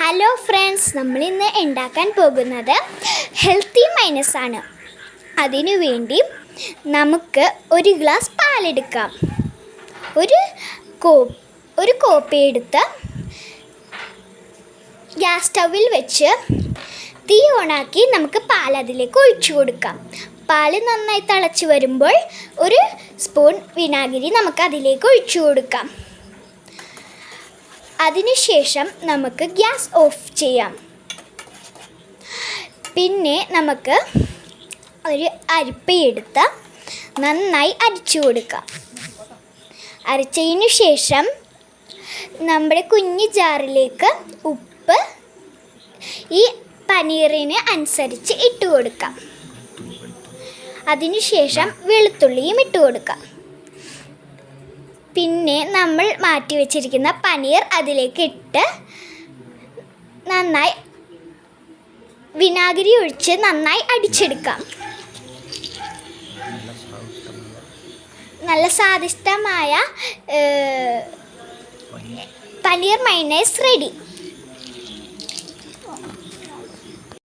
Hello friends, നമ്മളിന്ന് ഉണ്ടാക്കാൻ പോകുന്നത് ഹെൽത്തി മൈനസ് ആണ്. അതിനു വേണ്ടി നമുക്ക് ഒരു ഗ്ലാസ് പാലെടുക്കാം. ഒരു കോപ്പി എടുത്ത് ഗ്യാസ് സ്റ്റൗവിൽ വെച്ച് തീ ഓണാക്കി നമുക്ക് പാൽ അതിലേക്ക് ഒഴിച്ചു കൊടുക്കാം. പാൽ നന്നായി തിളച്ച് വരുമ്പോൾ ഒരു സ്പൂൺ വിനാഗിരി നമുക്ക് അതിലേക്ക് ഒഴിച്ചു കൊടുക്കാം. അതിനുശേഷം നമുക്ക് ഗ്യാസ് ഓഫ് ചെയ്യാം. പിന്നെ നമുക്ക് ഒരു അരിപ്പയെടുത്ത് നന്നായി അരിച്ചു കൊടുക്കാം. അരച്ചതിനു ശേഷം നമ്മുടെ കുഞ്ഞു ജാറിലേക്ക് ഉപ്പ് ഈ പനീറിന് അനുസരിച്ച് ഇട്ട് കൊടുക്കാം. അതിനുശേഷം വെളുത്തുള്ളിയും ഇട്ട് കൊടുക്കാം. പിന്നെ നമ്മൾ മാറ്റി വെച്ചിരിക്കുന്ന പനീർ അതിലേക്ക് ഇട്ട് നന്നായി വിനാഗിരി ഒഴിച്ച് നന്നായി അടിച്ചെടുക്കാം. നല്ല സ്വാദിഷ്ടമായ പനീർ മൈനസ് റെഡി.